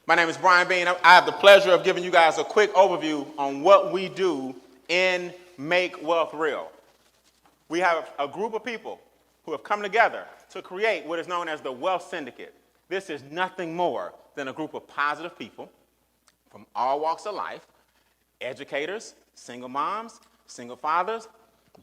My name is Brian Bean. I have the pleasure of giving you guys a quick overview on what we do in Make Wealth Real. We have a group of people who have come together to create what is known as the Wealth Syndicate. This is nothing more than a group of positive people from all walks of life, educators, single moms, single fathers,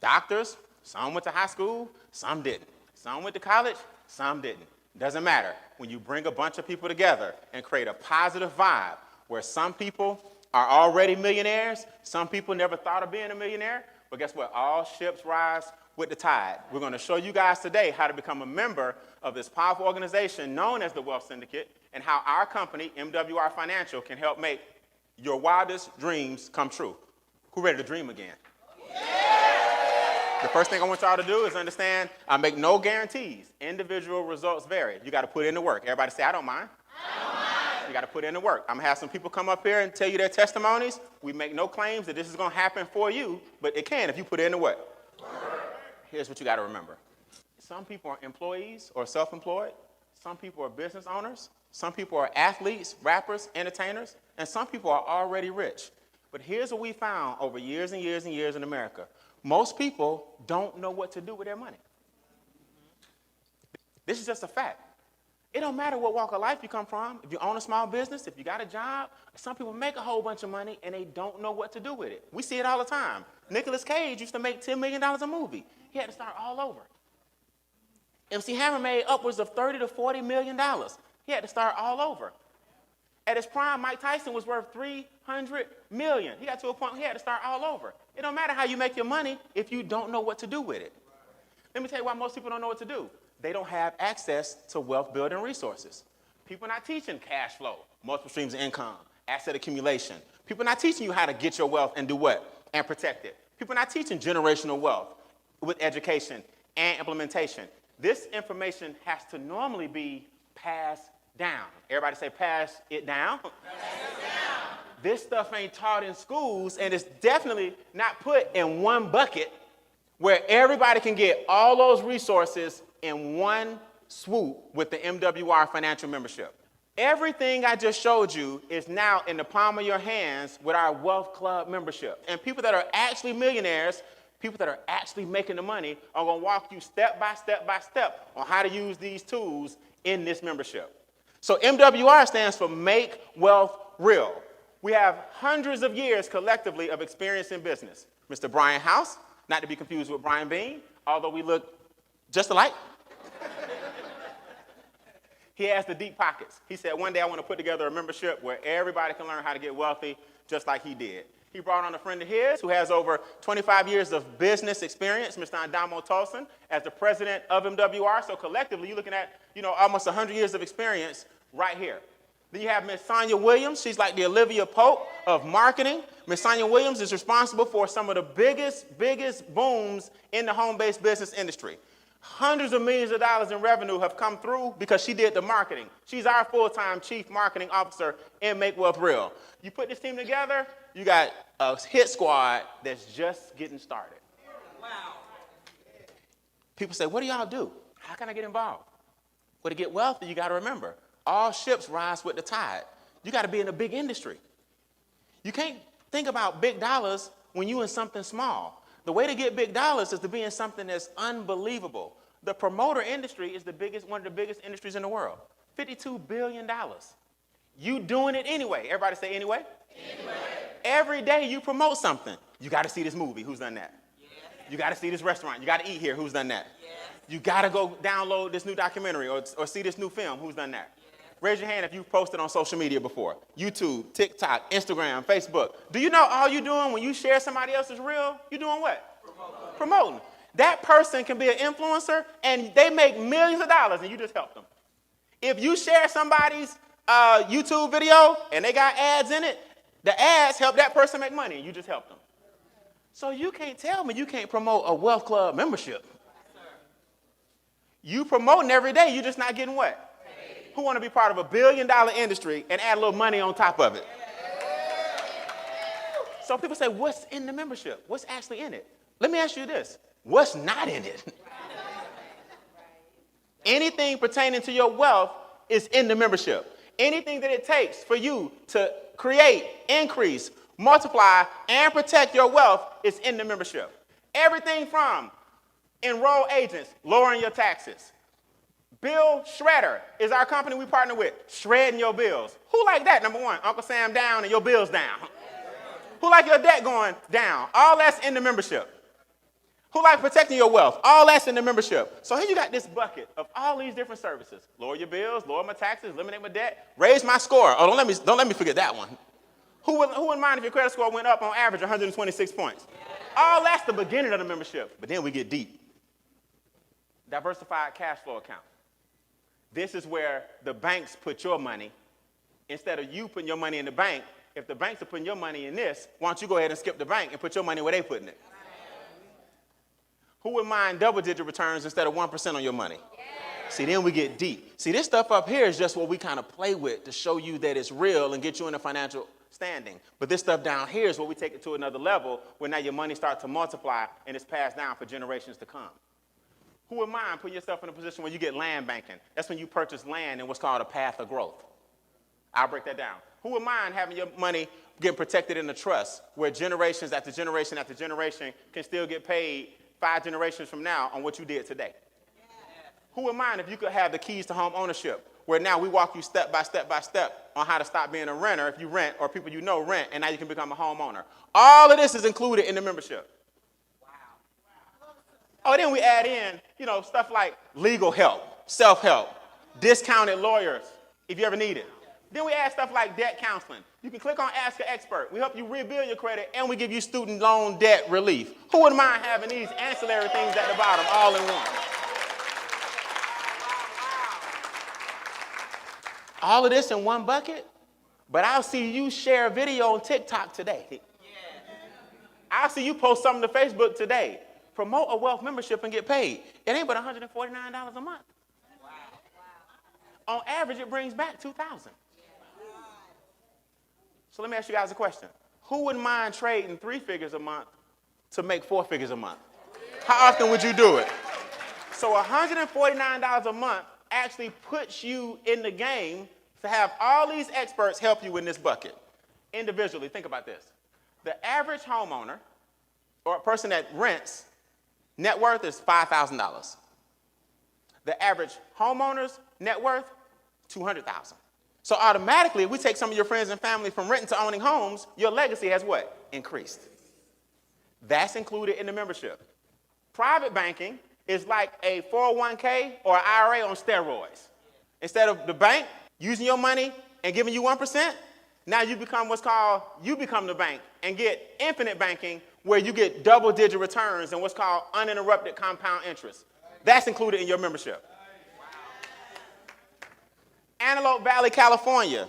doctors. Some went to high school, some didn't. Some went to college, some didn't. Doesn't matter. When you bring a bunch of people together and create a positive vibe where some people are already millionaires, some people never thought of being a millionaire, but guess what? All ships rise with the tide. We're going to show you guys today how to become a member of this powerful organization known as the Wealth Syndicate and how our company, MWR Financial, can help make your wildest dreams come true. Who ready to dream again? The first thing I want y'all to do is understand I make no guarantees. Individual results vary. You got to put in the work. Everybody say, I don't mind. I don't mind. You got to put in the work. I'm going to have some people come up here and tell you their testimonies. We make no claims that this is going to happen for you, but it can if you put in the work. Here's what you got to remember. Some people are employees or self-employed. Some people are business owners. Some people are athletes, rappers, entertainers, and some people are already rich. But here's what we found over years and years and years in America. Most people don't know what to do with their money. This is just a fact. It don't matter what walk of life you come from. If you own a small business, if you got a job, some people make a whole bunch of money and they don't know what to do with it. We see it all the time. Nicolas Cage used to make $10 million a movie. He had to start all over. MC Hammer made upwards of $30 to $40 million. He had to start all over. At his prime, Mike Tyson was worth $300 million. He got to a point where he had to start all over. It don't matter how you make your money if you don't know what to do with it. Let me tell you why most people don't know what to do. They don't have access to wealth-building resources. People are not teaching cash flow, multiple streams of income, asset accumulation. People are not teaching you how to get your wealth and do what? And protect it. People are not teaching generational wealth with education and implementation. This information has to normally be passed down. Everybody say pass it down. Pass it down. This stuff ain't taught in schools, and it's definitely not put in one bucket where everybody can get all those resources in one swoop with the MWR financial membership. Everything I just showed you is now in the palm of your hands with our Wealth Club membership. And people that are actually millionaires, people that are actually making the money, are going to walk you step by step by step on how to use these tools in this membership. So MWR stands for Make Wealth Real. We have hundreds of years collectively of experience in business. Mr. Brian House, not to be confused with Brian Bean, although we look just alike. He has the deep pockets. He said, one day I want to put together a membership where everybody can learn how to get wealthy just like he did. He brought on a friend of his who has over 25 years of business experience, Mr. Adamo Tolson, as the president of MWR. So collectively, you're looking at, almost 100 years of experience right here. Then you have Miss Sonia Williams. She's like the Olivia Pope of marketing. Miss Sonia Williams is responsible for some of the biggest booms in the home-based business industry. Hundreds of millions of dollars in revenue have come through because she did the marketing. She's our full-time chief marketing officer in Make Wealth Real. You put this team together, you got a hit squad that's just getting started. Wow. People say, what do y'all do? How can I get involved? Well, to get wealthy, you got to remember, all ships rise with the tide. You got to be in a big industry. You can't think about big dollars when you're in something small. The way to get big dollars is to be in something that's unbelievable. The promoter industry is one of the biggest industries in the world. $52 billion. You doing it anyway. Everybody say anyway? Anyway. Every day you promote something. You got to see this movie. Who's done that? Yes. You got to see this restaurant. You got to eat here. Who's done that? Yes. You got to go download this new documentary or see this new film. Who's done that? Yes. Raise your hand if you've posted on social media before. YouTube, TikTok, Instagram, Facebook. Do you know all you're doing when you share somebody else's reel? You're doing what? Promoting. That person can be an influencer and they make millions of dollars and you just help them. If you share somebody's YouTube video and they got ads in it, the ads help that person make money and you just help them. So you can't tell me you can't promote a Wealth Club membership. You promoting every day, you're just not getting what? Who want to be part of $1 billion industry and add a little money on top of it? So people say, what's in the membership? What's actually in it? Let me ask you this. What's not in it? Anything pertaining to your wealth is in the membership. Anything that it takes for you to create, increase, multiply, and protect your wealth is in the membership. Everything from enroll agents, lowering your taxes. Bill Shredder is our company we partner with, shredding your bills. Who like that, number one? Uncle Sam down and your bills down. Who like your debt going down? All that's in the membership. Who like protecting your wealth? All that's in the membership. So here you got this bucket of all these different services. Lower your bills, lower my taxes, eliminate my debt, raise my score. Oh, don't let me forget that one. Who wouldn't mind if your credit score went up on average 126 points? All that's the beginning of the membership. But then we get deep. Diversified cash flow account. This is where the banks put your money. Instead of you putting your money in the bank, if the banks are putting your money in this, why don't you go ahead and skip the bank and put your money where they putting it? Who would mind double-digit returns instead of 1% on your money? Yeah. See, then we get deep. See, this stuff up here is just what we kind of play with to show you that it's real and get you in a financial standing. But this stuff down here is where we take it to another level where now your money starts to multiply and it's passed down for generations to come. Who would mind putting yourself in a position where you get land banking? That's when you purchase land in what's called a path of growth. I'll break that down. Who would mind having your money getting protected in a trust where generations after generation after generation can still get paid 5 generations from now on what you did today? Yeah. Who would mind if you could have the keys to home ownership, where now we walk you step by step by step on how to stop being a renter if you rent, or people you know rent, and now you can become a homeowner. All of this is included in the membership. Wow. Oh, then we add in, stuff like legal help, self-help, discounted lawyers, if you ever need it. Then we add stuff like debt counseling. You can click on Ask an Expert. We help you rebuild your credit, and we give you student loan debt relief. Who wouldn't mind having these ancillary things at the bottom all in one? All of this in one bucket? But I'll see you share a video on TikTok today. I'll see you post something to Facebook today. Promote a wealth membership and get paid. It ain't but $149 a month. On average, it brings back $2,000. So let me ask you guys a question. Who wouldn't mind trading 3 figures a month to make 4 figures a month? How often would you do it? So $149 a month actually puts you in the game to have all these experts help you in this bucket. Individually, think about this. The average homeowner or a person that rents, net worth is $5,000. The average homeowner's net worth, $200,000. So automatically, if we take some of your friends and family from renting to owning homes, your legacy has what? Increased. That's included in the membership. Private banking is like a 401k or IRA on steroids. Instead of the bank using your money and giving you 1%, now you become the bank and get infinite banking where you get double-digit returns and what's called uninterrupted compound interest. That's included in your membership. Antelope Valley, California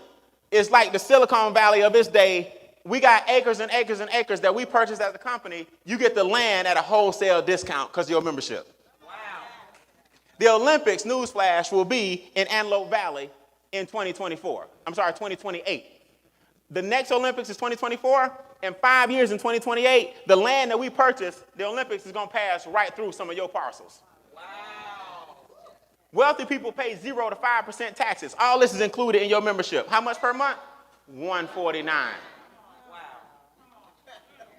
is like the Silicon Valley of its day. We got acres and acres and acres that we purchased as a company. You get the land at a wholesale discount because of your membership. Wow. The Olympics, newsflash, will be in Antelope Valley in 2028. The next Olympics is 2024. In 5 years in 2028, the land that we purchased, the Olympics is going to pass right through some of your parcels. Wealthy people pay 0 to 5% taxes. All this is included in your membership. How much per month? $149. Wow.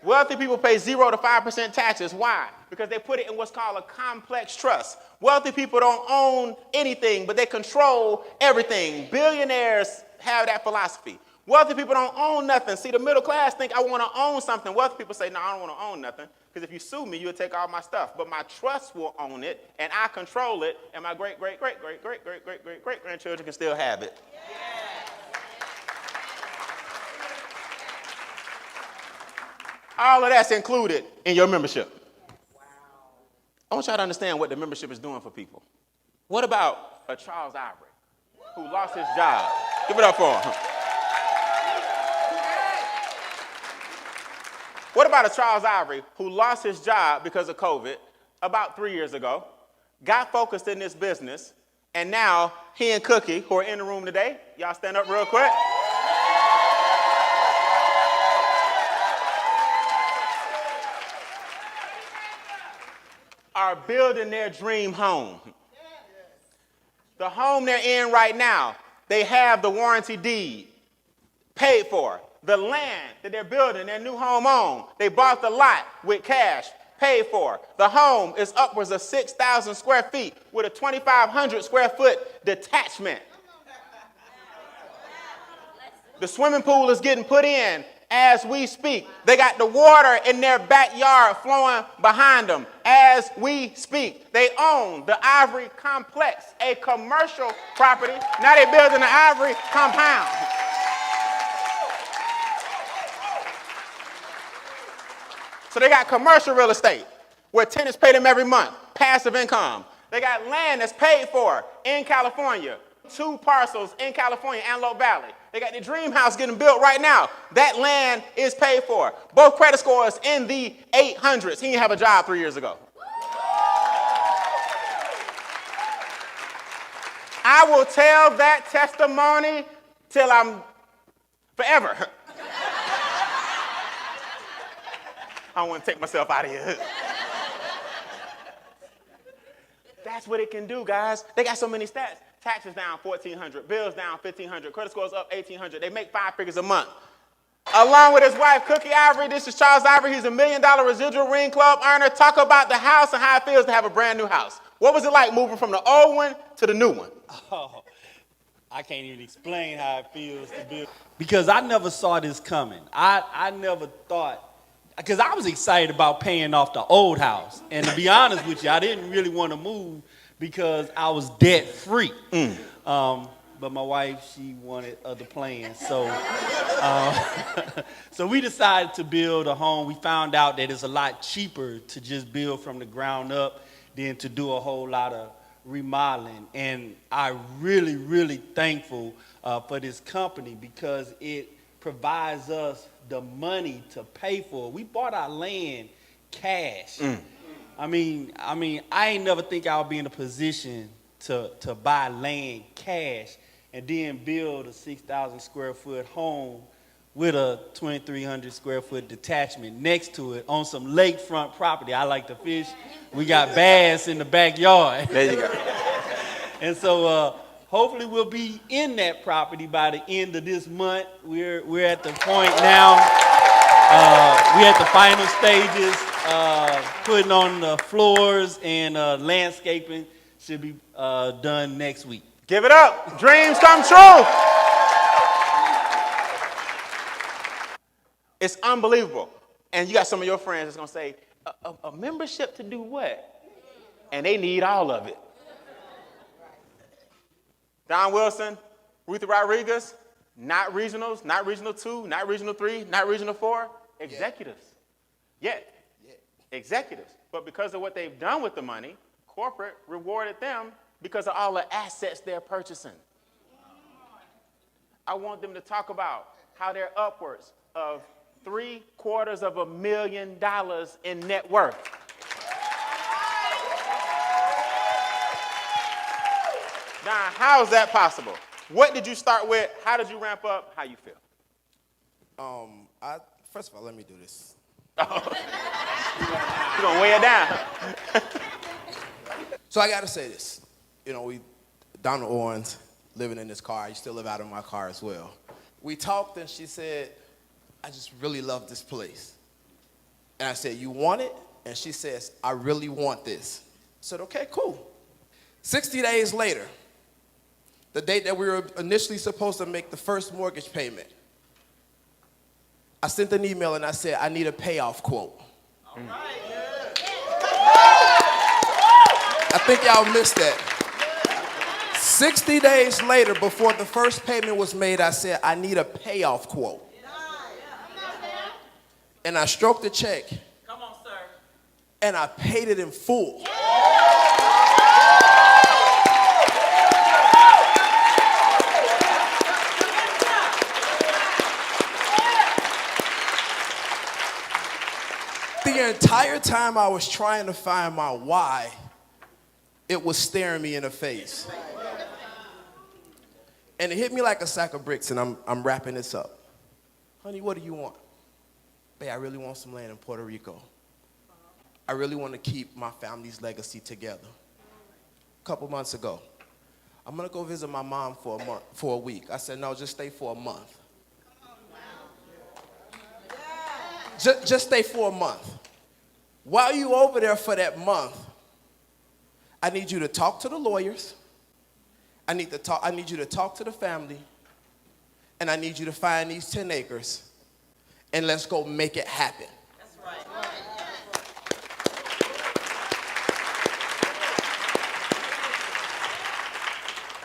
Wealthy people pay 0 to 5% taxes. Why? Because they put it in what's called a complex trust. Wealthy people don't own anything, but they control everything. Billionaires have that philosophy. Wealthy people don't own nothing. See, the middle class think I want to own something. Wealthy people say, no, I don't want to own nothing. Because if you sue me, you'll take all my stuff. But my trust will own it, and I control it, and my great-great-great-great-great-great-great-grandchildren can still have it. Yeah. All of that's included in your membership. Wow. I want y'all to understand what the membership is doing for people. What about a Charles Ivory who lost his job? Give it up for him. What about a Charles Ivory who lost his job because of COVID about 3 years ago, got focused in this business, and now he and Cookie, who are in the room today, y'all stand up real quick. Are building their dream home. The home they're in right now, They have the warranty deed paid for. The land that they're building their new home on, they bought the lot with cash, paid for. The home is upwards of 6,000 square feet with a 2,500 square foot detachment. The swimming pool is getting put in as we speak. They got the water in their backyard flowing behind them as we speak. They own the Ivory Complex, a commercial property. Now they're building the Ivory Compound. So they got commercial real estate where tenants pay them every month, passive income. They got land that's paid for in California, 2 parcels in California, Antelope Valley. They got the dream house getting built right now. That land is paid for. Both credit scores in the 800s. He didn't have a job 3 years ago. I will tell that testimony till I'm forever. I don't want to take myself out of here. That's what it can do, guys. They got so many stats. Taxes down 1,400, bills down 1,500, credit scores up 1,800. They make 5 figures a month. Along with his wife, Cookie Ivory, this is Charles Ivory. He's a $1 million residual ring club earner. Talk about the house and how it feels to have a brand new house. What was it like moving from the old one to the new one? Oh, I can't even explain how it feels to build. Because I never saw this coming. I never thought, because I was excited about paying off the old house. And to be honest with you, I didn't really want to move because I was debt free. But my wife, she wanted other plans. So, so we decided to build a home. We found out that it's a lot cheaper to just build from the ground up than to do a whole lot of remodeling. And I'm really, really thankful for this company because it provides us the money to pay for it. We bought our land cash. I mean, I ain't never think I would be in a position to buy land cash and then build a 6,000 square foot home with a 2,300 square foot detachment next to it on some lakefront property. I like to fish. We got bass in the backyard. There you go. And so hopefully we'll be in that property by the end of this month. We're at the point now. We're at the final stages, putting on the floors, and landscaping should be done next week. Give it up. Dreams come true. It's unbelievable. And you got some of your friends that's going to say, a membership to do what? And they need all of it. Don Wilson, Ruthie Rodriguez, not regionals, not regional 2, not regional 3, not regional 4, executives. Yet, executives. But because of what they've done with the money, corporate rewarded them because of all the assets they're purchasing. I want them to talk about how they're upwards of $750,000 in net worth. Now, how is that possible? What did you start with? How did you ramp up? How you feel? First of all, let me do this. You're going to weigh it down. So I got to say this. You know, we down to Owens, living in this car. I used to live out of my car as well. We talked, and she said, I just really love this place. And I said, you want it? And she says, I really want this. I said, okay, cool. 60 days later, the date that we were initially supposed to make the first mortgage payment, I sent an email and I said, I need a payoff quote. All right. I think y'all missed that. 60 days later, before the first payment was made, I said, I need a payoff quote. And I stroked the check. Come on, sir. And I paid it in full. The entire time I was trying to find my why, it was staring me in the face. And it hit me like a sack of bricks, and I'm wrapping this up. Honey, what do you want? Babe, I really want some land in Puerto Rico. I really want to keep my family's legacy together. A couple months ago, I'm going to go visit my mom for a week. I said, no, just stay for a month. Just stay for a month. While you over there for that month, I need you to talk to the lawyers. I need you to talk to the family. And I need you to find these 10 acres. And let's go make it happen. That's right.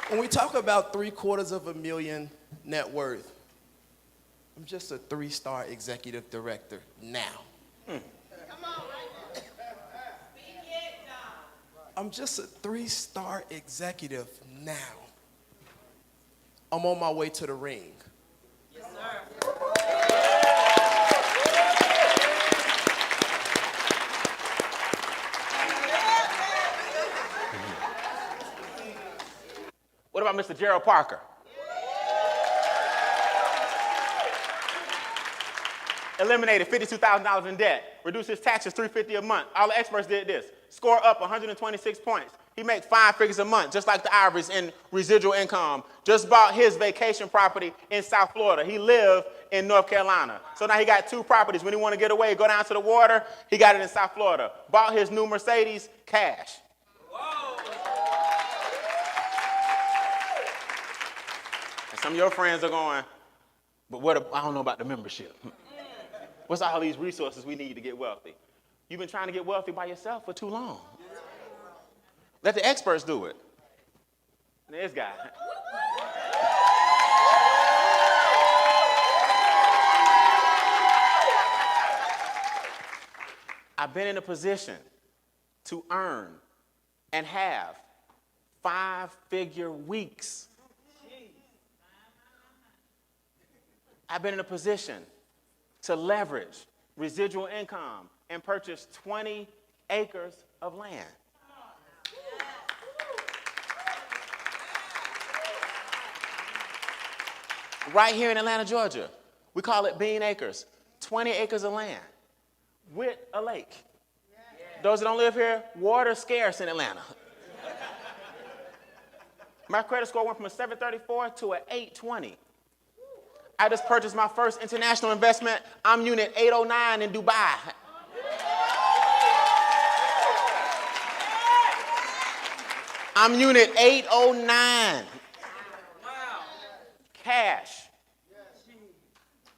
When we talk about $750,000 net worth, I'm just a 3-star executive director now. Come on, right? Speak it, John. I'm just a 3-star executive now. I'm on my way to the ring. Yes, sir. What about Mr. Gerald Parker? Eliminated $52,000 in debt. Reduced his taxes $350 a month. All the experts did this. Score up 126 points. He makes 5 figures a month, just like the Ivories in residual income. Just bought his vacation property in South Florida. He lived in North Carolina. So now he got 2 properties. When he want to get away, go down to the water, he got it in South Florida. Bought his new Mercedes, cash. Whoa. And some of your friends are going, but I don't know about the membership. What's all these resources we need to get wealthy? You've been trying to get wealthy by yourself for too long. Let the experts do it. This guy. I've been in a position to earn and have 5-figure weeks. I've been in a position to leverage residual income and purchase 20 acres of land. Right here in Atlanta, Georgia. We call it Bean Acres. 20 acres of land with a lake. Those that don't live here, water's scarce in Atlanta. My credit score went from a 734 to an 820. I just purchased my first international investment. I'm unit 809 in Dubai. I'm unit 809. Cash.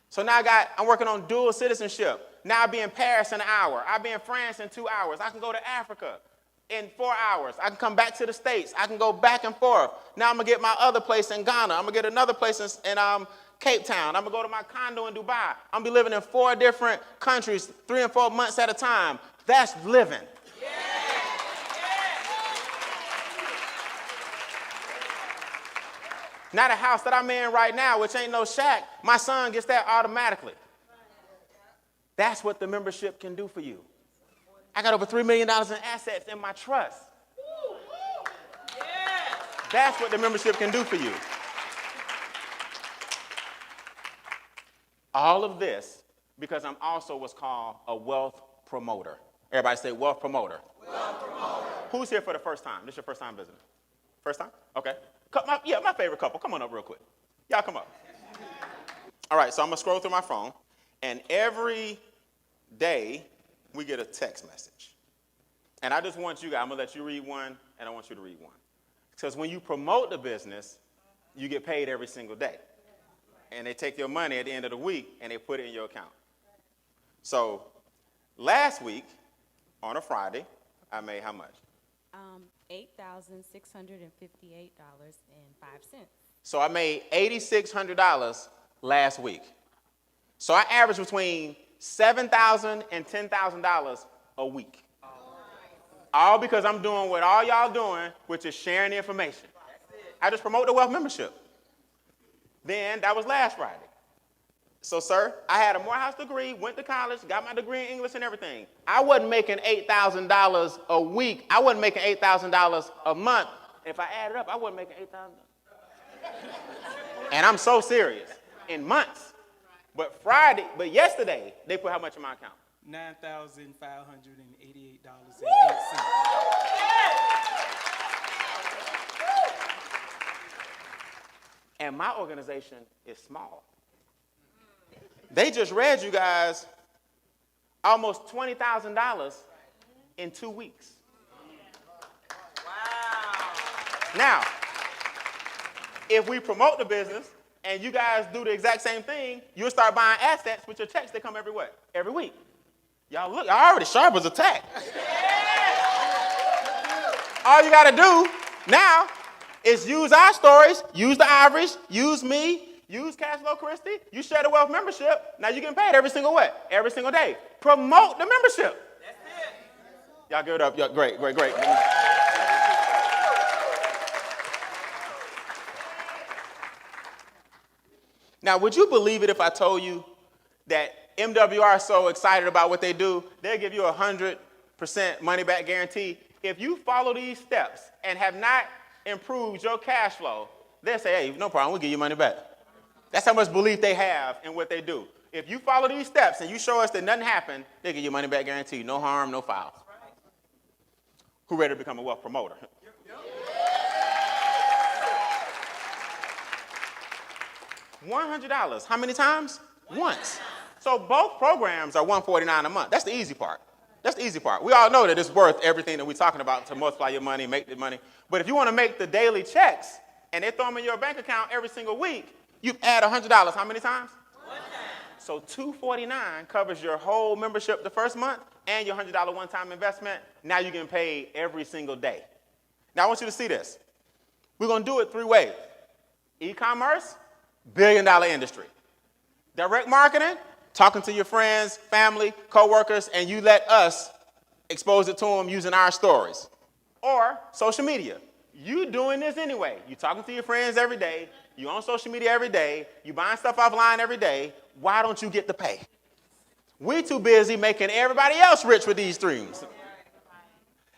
So now I'm working on dual citizenship. Now I'll be in Paris in an hour. I'll be in France in 2 hours. I can go to Africa in 4 hours. I can come back to the States. I can go back and forth. Now I'm going to get my other place in Ghana. I'm going to get another place in Cape Town. I'm going to go to my condo in Dubai. I'm going to be living in 4 different countries, 3 and 4 months at a time. That's living. Now the house that I'm in right now, which ain't no shack, my son gets that automatically. That's what the membership can do for you. I got over $3 million in assets in my trust. That's what the membership can do for you. All of this because I'm also what's called a wealth promoter. Everybody say wealth promoter. Wealth promoter. Who's here for the first time? This your first time visiting? First time? Okay. My favorite couple. Come on up real quick. Y'all come up. All right, so I'm going to scroll through my phone, and every day we get a text message. And I just want you guys, I'm going to let you read one, and I want you to read one. Because when you promote the business, you get paid every single day. And they take your money at the end of the week, and they put it in your account. So last week, on a Friday, I made how much? $8,658.05. So I made $8,600 last week. So I averaged between $7,000 and $10,000 a week. All because I'm doing what all y'all doing, which is sharing the information. I just promote the wealth membership. Then that was last Friday. So, sir, I had a Morehouse degree, went to college, got my degree in English and everything. I wasn't making $8,000 a week. I wasn't making $8,000 a month. If I add it up, I wasn't making $8,000. And I'm so serious. In months. But yesterday, they put how much in my account? $9,588.08. And my organization is small. They just read you guys almost $20,000 in 2 weeks. Wow. Now, if we promote the business and you guys do the exact same thing, you'll start buying assets with your checks that come every what? Every week. Y'all look, y'all already sharp as a tack. All you got to do now is use our stories, use the average, use me, use Cashflow Christie, you share the wealth membership. Now you're getting paid every single what? Every single day. Promote the membership. That's it. Y'all give it up. Great. Now, would you believe it if I told you that MWR is so excited about what they do, they'll give you 100% money back guarantee. If you follow these steps and have not improved your cash flow, they'll say, hey, no problem, we'll give you money back. That's how much belief they have in what they do. If you follow these steps and you show us that nothing happened, they'll give you money back guarantee. No harm, no foul. Who ready to become a wealth promoter? $100. How many times? Once. So both programs are $149 a month. That's the easy part. That's the easy part. We all know that it's worth everything that we're talking about to multiply your money, make the money. But if you want to make the daily checks and they throw them in your bank account every single week, you add $100. How many times? One time. So $249 covers your whole membership the first month and your $100 one-time investment. Now you're getting paid every single day. Now I want you to see this. We're going to do it 3 ways. E-commerce, billion-dollar industry. Direct marketing, talking to your friends, family, coworkers, and you let us expose it to them using our stories. Or social media. You doing this anyway. You talking to your friends every day. You on social media every day. You buying stuff offline every day. Why don't you get the pay? We too busy making everybody else rich with these streams.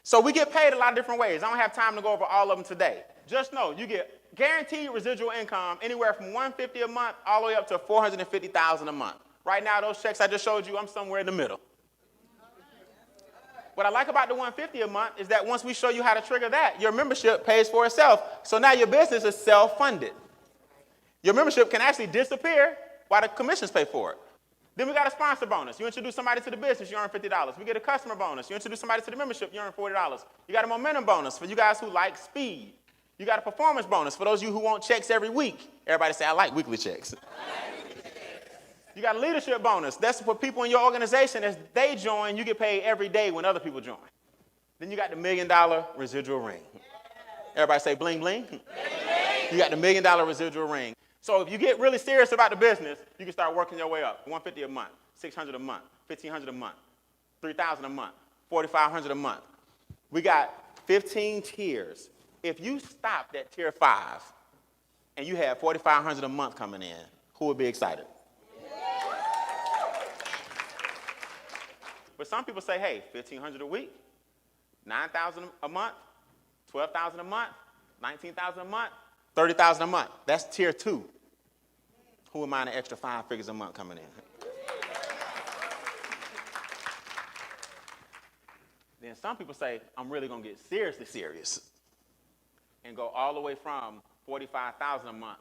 So we get paid a lot of different ways. I don't have time to go over all of them today. Just know you get guaranteed residual income anywhere from $150 a month all the way up to $450,000 a month. Right now, those checks I just showed you, I'm somewhere in the middle. What I like about the $150 a month is that once we show you how to trigger that, your membership pays for itself. So now your business is self-funded. Your membership can actually disappear while the commissions pay for it. Then we got a sponsor bonus. You introduce somebody to the business, you earn $50. We get a customer bonus. You introduce somebody to the membership, you earn $40. You got a momentum bonus for you guys who like speed. You got a performance bonus for those of you who want checks every week. Everybody say, I like weekly checks. You got a leadership bonus. That's for people in your organization. As they join, you get paid every day when other people join. Then you got the $1 million residual ring. Everybody say bling, bling. Bling, bling. You got the $1 million residual ring. So if you get really serious about the business, you can start working your way up. $150 a month, $600 a month, $1,500 a month, $3,000 a month, $4,500 a month. We got 15 tiers. If you stopped at tier 5 and you had $4,500 a month coming in, who would be excited? But some people say, hey, $1,500 a week, $9,000 a month, $12,000 a month, $19,000 a month, $30,000 a month. That's tier 2. Who would mind an extra 5 figures a month coming in? Then some people say, I'm really going to get seriously serious and go all the way from $45,000 a month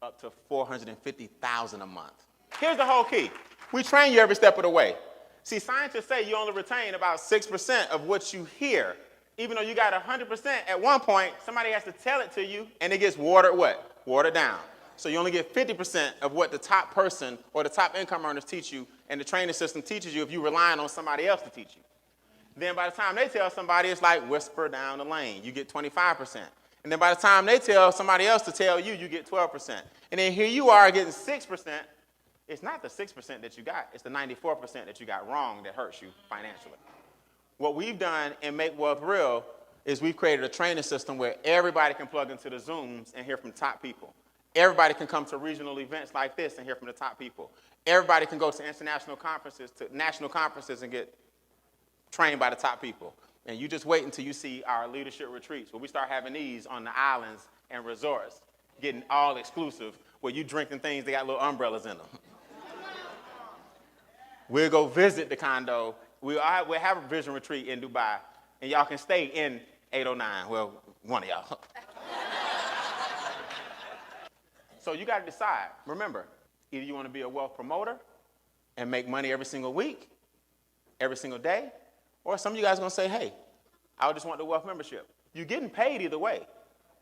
up to $450,000 a month. Here's the whole key. We train you every step of the way. See, scientists say you only retain about 6% of what you hear. Even though you got 100% at one point, somebody has to tell it to you, and it gets watered what? Watered down. So you only get 50% of what the top person or the top income earners teach you, and the training system teaches you if you're relying on somebody else to teach you. Then by the time they tell somebody, it's like whisper down the lane. You get 25%. And then by the time they tell somebody else to tell you, you get 12%. And then here you are getting 6%. It's not the 6% that you got. It's the 94% that you got wrong that hurts you financially. What we've done in Make Wealth Real is we've created a training system where everybody can plug into the Zooms and hear from top people. Everybody can come to regional events like this and hear from the top people. Everybody can go to international conferences, to national conferences and get trained by the top people. And you just wait until you see our leadership retreats where we start having these on the islands and resorts, getting all exclusive, where you drinking things that got little umbrellas in them. We'll go visit the condo. We'll have a vision retreat in Dubai, and y'all can stay in 809. Well, one of y'all. So you got to decide. Remember, either you want to be a wealth promoter and make money every single week, every single day, or some of you guys are going to say, hey, I just want the wealth membership. You're getting paid either way.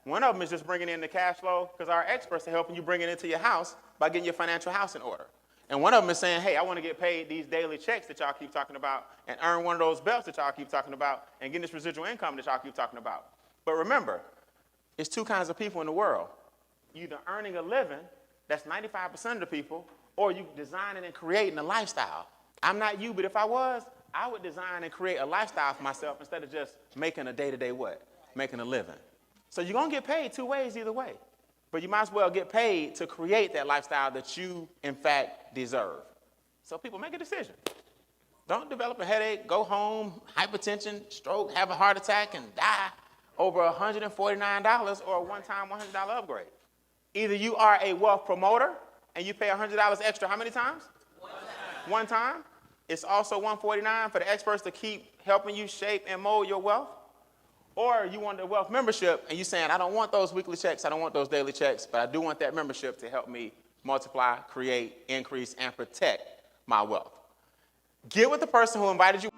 One of them is just bringing in the cash flow because our experts are helping you bring it into your house by getting your financial house in order. And one of them is saying, hey, I want to get paid these daily checks that y'all keep talking about and earn one of those belts that y'all keep talking about and get this residual income that y'all keep talking about. But remember, it's two kinds of people in the world. You're either earning a living, that's 95% of the people, or you designing and creating a lifestyle. I'm not you, but if I was, I would design and create a lifestyle for myself instead of just making a day-to-day what? Making a living. So you're going to get paid two ways either way. But you might as well get paid to create that lifestyle that you, in fact, deserve. So people, make a decision. Don't develop a headache, go home, hypertension, stroke, have a heart attack, and die over $149 or a one-time $100 upgrade. Either you are a wealth promoter and you pay $100 extra how many times? One time. It's also $149 for the experts to keep helping you shape and mold your wealth. Or you want the wealth membership and you're saying, I don't want those weekly checks, I don't want those daily checks, but I do want that membership to help me multiply, create, increase, and protect my wealth. Get with the person who invited you